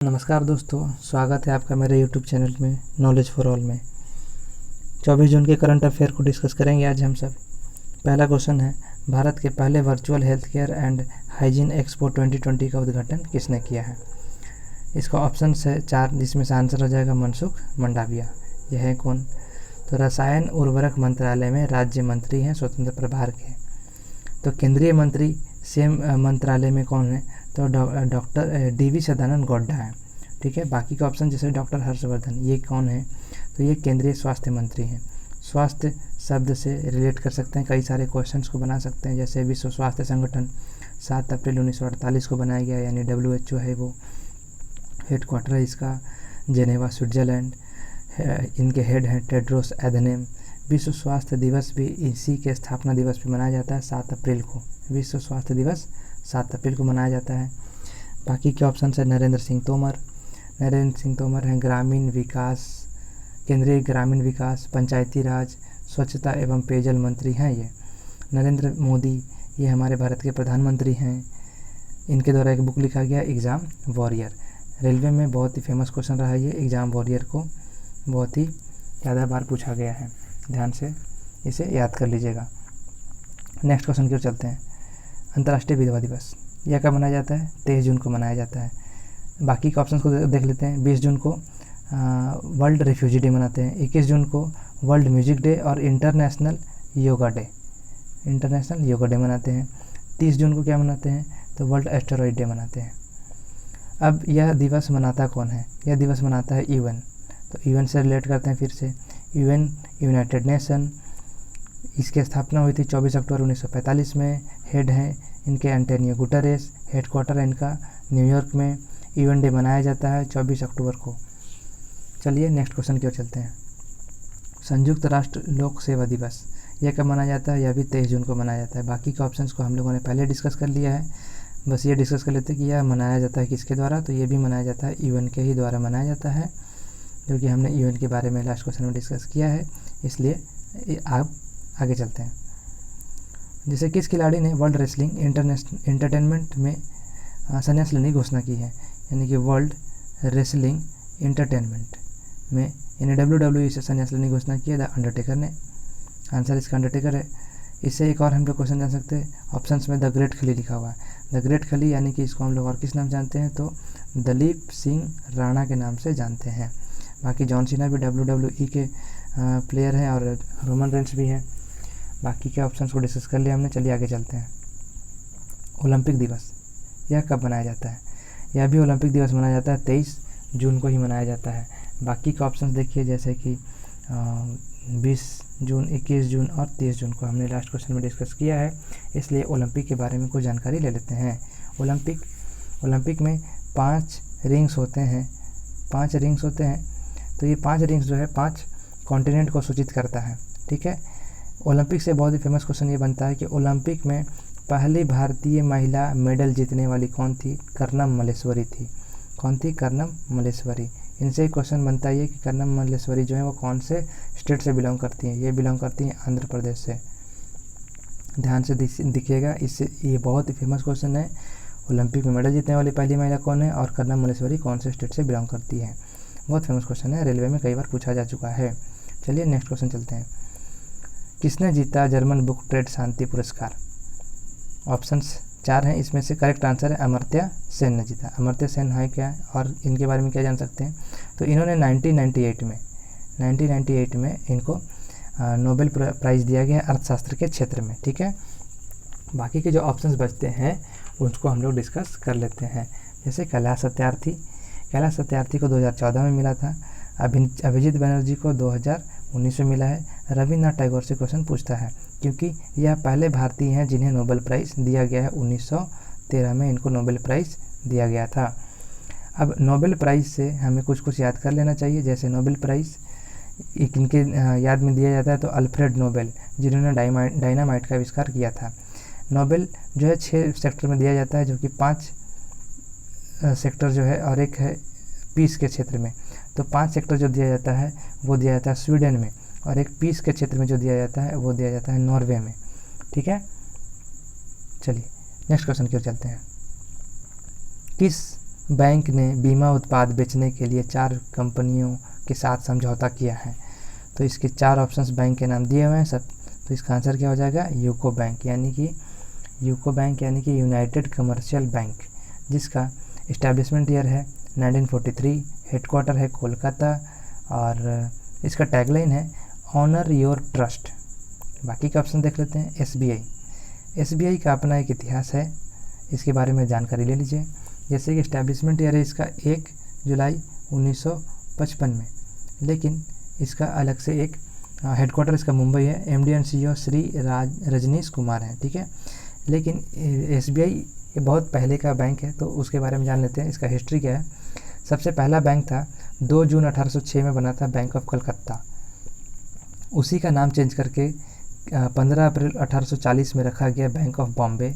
नमस्कार दोस्तों, स्वागत है आपका मेरे यूट्यूब चैनल में नॉलेज फॉर ऑल में। 24 जून के करंट अफेयर को डिस्कस करेंगे आज हम सब। पहला क्वेश्चन है, भारत के पहले virtual health care and hygiene expo 2020 का उद्घाटन किसने किया है? इसका ऑप्शन है 4, जिसमें से आंसर हो जाएगा मनसुख मंडाविया। यह है कौन? तो रसायन उर्वरक मंत्रालय में राज्य मंत्री हैं स्वतंत्र प्रभार के। तो केंद्रीय मंत्री सेम मंत्रालय में कौन है? तो डॉक्टर DV सदानंद गौड़ा है। ठीक है, बाकी का ऑप्शन जैसे डॉक्टर हर्षवर्धन, ये कौन है? तो ये केंद्रीय स्वास्थ्य मंत्री हैं। स्वास्थ्य शब्द से रिलेट कर सकते हैं, कई सारे क्वेश्चंस को बना सकते हैं। जैसे विश्व स्वास्थ्य संगठन 7 अप्रैल 1948 को बनाया गया, यानी WHO है वो। हेडक्वार्टर है इसका जेनेवा, स्विट्जरलैंड। इनके हेड हैं टेड्रोस एधेनम। विश्व स्वास्थ्य दिवस भी इसी के स्थापना दिवस पे मनाया जाता है 7 अप्रैल को। विश्व स्वास्थ्य दिवस 7 अप्रैल को मनाया जाता है। बाकी के ऑप्शन है नरेंद्र सिंह तोमर। नरेंद्र सिंह तोमर हैं ग्रामीण विकास, केंद्रीय ग्रामीण विकास, पंचायती राज, स्वच्छता एवं पेयजल मंत्री हैं ये। नरेंद्र मोदी, ये हमारे भारत के प्रधानमंत्री हैं। इनके द्वारा एक बुक लिखा गया एग्ज़ाम वॉरियर। रेलवे में बहुत ही फेमस क्वेश्चन रहा ये एग्ज़ाम वॉरियर को, बहुत ही ज़्यादा बार पूछा गया है। ध्यान से इसे याद कर लीजिएगा। नेक्स्ट क्वेश्चन की ओर चलते हैं। अंतर्राष्ट्रीय विधवा दिवस यह कब मनाया जाता है? 23 जून को मनाया जाता है। बाकी के ऑप्शन को देख लेते हैं। 20 जून को वर्ल्ड रिफ्यूजी डे मनाते हैं। 21 जून को वर्ल्ड म्यूजिक डे और इंटरनेशनल योगा डे मनाते हैं। 30 जून को क्या मनाते हैं? तो वर्ल्ड एस्टेरॉयड डे मनाते हैं। अब यह दिवस मनाता कौन है? यह दिवस मनाता है UN। तो UN से रिलेट करते हैं फिर से। UN यूनाइटेड नेशन, इसकी स्थापना हुई थी 24 अक्टूबर 1945 में। हेड हैं इनके एंटोनियो गुटेरेस। हेडक्वार्टर है इनका न्यूयॉर्क में। UN डे मनाया जाता है 24 अक्टूबर को। चलिए नेक्स्ट क्वेश्चन की ओर चलते हैं। संयुक्त राष्ट्र लोक सेवा दिवस यह कब मनाया जाता है? यह भी 23 जून को मनाया जाता है। बाकी के ऑप्शंस को हम लोगों ने पहले डिस्कस कर लिया है, बस ये डिस्कस कर लेते हैं कि यह मनाया जाता है किसके द्वारा। तो ये भी मनाया जाता है UN के ही द्वारा मनाया जाता है, क्योंकि हमने UN के बारे में लास्ट क्वेश्चन में डिस्कस किया है, इसलिए आप आगे चलते हैं। जैसे किस खिलाड़ी ने वर्ल्ड रेसलिंग एंटरटेनमेंट में संन्यास लेने की घोषणा की है? यानी कि वर्ल्ड रेसलिंग एंटरटेनमेंट में यानी WWE से संन्यास लेने की घोषणा की है द अंडरटेकर ने। आंसर इसका अंडरटेकर है। इससे एक और हम लोग क्वेश्चन जान सकते हैं। ऑप्शंस में द ग्रेट खली लिखा हुआ है। द ग्रेट खली यानी कि इसको हम लोग और किस नाम जानते हैं? तो दलीप सिंह राणा के नाम से जानते हैं। बाकी जॉन सीना भी WWE के प्लेयर हैं और रोमन रेंस भी हैं। बाकी के ऑप्शंस को डिस्कस कर लिया हमने। चलिए आगे चलते हैं। ओलंपिक दिवस यह कब मनाया जाता है? यह भी ओलंपिक दिवस मनाया जाता है 23 जून को ही मनाया जाता है। बाकी के ऑप्शंस देखिए, जैसे कि 20 जून, 21 जून और 30 जून को हमने लास्ट क्वेश्चन में डिस्कस किया है, इसलिए ओलंपिक के बारे में कुछ जानकारी ले लेते हैं। ओलंपिक में 5 रिंग्स होते हैं। 5 रिंग्स होते हैं। तो ये 5 रिंग्स जो है 5 कॉन्टिनेंट को सूचित करता है। ठीक है, ओलंपिक से बहुत ही फेमस क्वेश्चन ये बनता है कि ओलंपिक में पहली भारतीय महिला मेडल जीतने वाली कौन थी? कर्नम मल्लेश्वरी थी। कौन थी? कर्नम मल्लेश्वरी। इनसे एक क्वेश्चन बनता है कि कर्नम मल्लेश्वरी जो है वो कौन से स्टेट से बिलोंग करती हैं? ये बिलोंग करती हैं आंध्र प्रदेश से। ध्यान से दिखिएगा, इससे ये बहुत ही फेमस क्वेश्चन है। ओलंपिक में मेडल जीतने वाली पहली महिला कौन है और कर्नम मल्लेश्वरी कौन से स्टेट से बिलोंग करती है? बहुत फेमस क्वेश्चन है, रेलवे में कई बार पूछा जा चुका है। चलिए नेक्स्ट क्वेश्चन चलते हैं। किसने जीता जर्मन बुक ट्रेड शांति पुरस्कार? ऑप्शंस 4 हैं, इसमें से करेक्ट आंसर है अमर्त्य सेन ने जीता। अमर्त्य सेन है क्या और इनके बारे में क्या जान सकते हैं? तो इन्होंने 1998 में इनको नोबेल प्राइज़ दिया गया अर्थशास्त्र के क्षेत्र में। ठीक है, बाकी के जो ऑप्शंस बचते हैं उनको हम लोग डिस्कस कर लेते हैं। जैसे कैलाश सत्यार्थी को 2014 में मिला था। अभिजीत बनर्जी को 2019 में मिला है। रविन्द्रनाथ टैगोर से क्वेश्चन पूछता है, क्योंकि यह पहले भारतीय हैं जिन्हें नोबेल प्राइज़ दिया गया है। 1913 में इनको नोबेल प्राइज़ दिया गया था। अब नोबेल प्राइज़ से हमें कुछ याद कर लेना चाहिए। जैसे नोबेल प्राइज़ इनके याद में दिया जाता है, तो अल्फ्रेड नोबेल, जिन्होंने डायनामाइट का आविष्कार किया था। नोबेल जो है 6 सेक्टर में दिया जाता है, जो कि 5 सेक्टर जो है और एक है पीस के क्षेत्र में। तो 5 सेक्टर जो दिया जाता है वो दिया जाता है स्वीडन में, और एक पीस के क्षेत्र में जो दिया जाता है वो दिया जाता है नॉर्वे में। ठीक है, चलिए नेक्स्ट क्वेश्चन की ओर चलते हैं। किस बैंक ने बीमा उत्पाद बेचने के लिए 4 कंपनियों के साथ समझौता किया है। तो इसके 4 ऑप्शंस बैंक के नाम दिए हुए हैं सब। तो इसका आंसर क्या हो जाएगा? यूको बैंक, यानी कि यूनाइटेड कमर्शियल बैंक, जिसका इस्टेब्लिशमेंट ईयर है 1943, हेडक्वार्टर है कोलकाता और इसका टैगलाइन है ऑनर योर ट्रस्ट। बाकी का ऑप्शन देख लेते हैं। एसबीआई का अपना एक इतिहास है, इसके बारे में जानकारी ले लीजिए। जैसे कि इस्टेब्लिशमेंट ईयर है इसका 1 जुलाई 1955 में, लेकिन इसका अलग से एक हेडक्वार्टर इसका मुंबई है। MD and CEO Shri Rajneesh Kumar हैं, ठीक है। लेकिन एसबीआई ये बहुत पहले का बैंक है, तो उसके बारे में जान लेते हैं। इसका हिस्ट्री क्या है? सबसे पहला बैंक था 2 जून 1806 में बना था, बैंक ऑफ कलकत्ता। उसी का नाम चेंज करके 15 अप्रैल 1840 में रखा गया बैंक ऑफ बॉम्बे।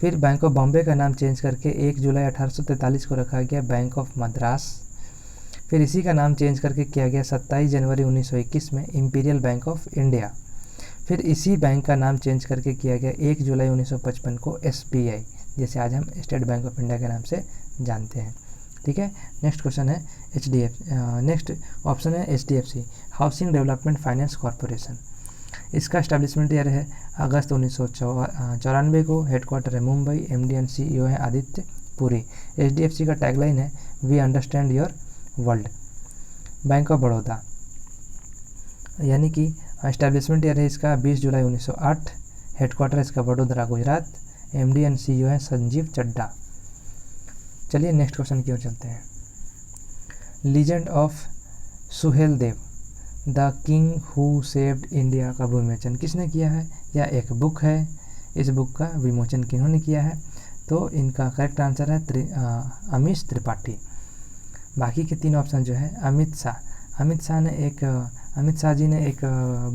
फिर बैंक ऑफ बॉम्बे का नाम चेंज करके 1 जुलाई 1843 को रखा गया बैंक ऑफ मद्रास। फिर इसी का नाम चेंज करके किया गया 27 जनवरी 1921 में इंपीरियल बैंक ऑफ इंडिया। फिर इसी बैंक का नाम चेंज करके किया गया 1 जुलाई 1955 को एसबीआई, जैसे आज हम स्टेट बैंक ऑफ इंडिया के नाम से जानते हैं, ठीक है। नेक्स्ट क्वेश्चन है नेक्स्ट ऑप्शन है HDFC, housing development finance corporation. इसका एस्टेब्लिशमेंट ईयर है अगस्त 1994 को, हेडक्वार्टर है मुंबई, एमडी एंड सीईओ है आदित्य पुरी। एचडीएफसी का टैगलाइन है we understand your world. Bank of Baroda, यानी कि एस्टेब्लिशमेंट ईयर है इसका 20 जुलाई 1908, हेडक्वार्टर इसका Vadodara Gujarat, MD and CEO है संजीव चड्डा। चलिए नेक्स्ट क्वेश्चन की ओर चलते हैं। Legend of Suheldev, the king who saved India का विमोचन किसने किया है? या एक बुक है, इस बुक का विमोचन किन्होंने किया है? तो इनका करेक्ट आंसर है अमीश त्रिपाठी। बाकी के 3 ऑप्शन जो है अमित शाह जी ने एक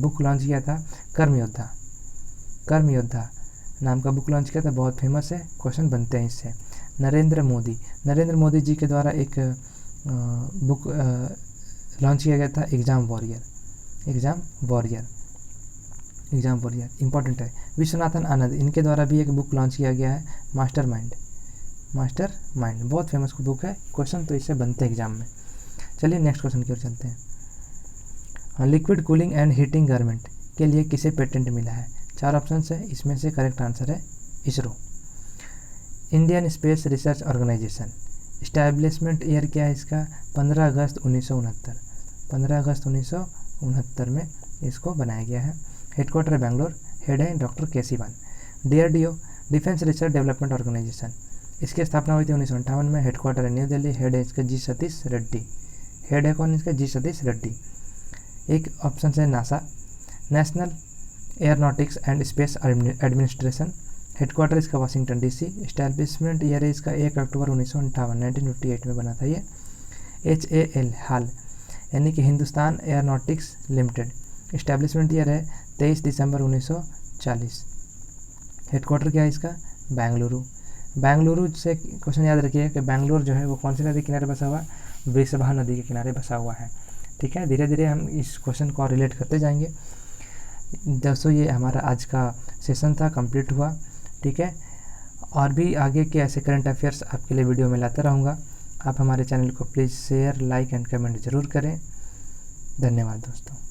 बुक लॉन्च किया था, कर्म योद्धा नाम का बुक लॉन्च किया था, बहुत फेमस है, क्वेश्चन बनते हैं इससे। नरेंद्र मोदी जी के द्वारा एक बुक लॉन्च किया गया था, एग्ज़ाम वॉरियर इंपॉर्टेंट है। विश्वनाथन आनंद, इनके द्वारा भी एक बुक लॉन्च किया गया है, मास्टर माइंड, बहुत फेमस बुक है, क्वेश्चन तो इससे बनते हैं एग्जाम में। चलिए नेक्स्ट क्वेश्चन की ओर चलते हैं। Liquid cooling and heating garment के लिए किसे पेटेंट मिला है? 4 ऑप्शन है, इसमें से करेक्ट आंसर है ISRO. Indian space research organisation, establishment year क्या है इसका? 15 अगस्त 1969 में इसको बनाया गया है। हेडक्वार्टर है बैंगलोर, हेड है doctor K Sivan. DRDO, defence research development organisation, इसकी स्थापना हुई थी 1958 में, हेडक्वार्टर है न्यू दिल्ली, हेड है इसका जी सतीश रेड्डी। हेड है कौन इसका? जी सतीश रेड्डी। एक ऑप्शन है NASA, national aeronautics and space administration, headquarter इसका वाशिंगटन डीसी, इस्टेब्लिशमेंट ईयर है इसका 1 अक्टूबर 1958 में बना था ये। HAL हाल, यानी कि Hindustan aeronautics limited, establishment year है 23 दिसंबर 1940। हेडक्वार्टर क्या है इसका? बेंगलुरु से क्वेश्चन याद रखिए कि बेंगलोर जो है वो कौन सी नदी के किनारे बसा हुआ है? वृषभा नदी के किनारे बसा हुआ है, ठीक है। धीरे धीरे हम इस क्वेश्चन को रिलेट करते जाएंगे। दोस्तों ये हमारा आज का सेशन था, कंप्लीट हुआ, ठीक है। और भी आगे के ऐसे करंट अफेयर्स आपके लिए वीडियो में लाता रहूँगा। आप हमारे चैनल को please share, like and comment ज़रूर करें। धन्यवाद दोस्तों।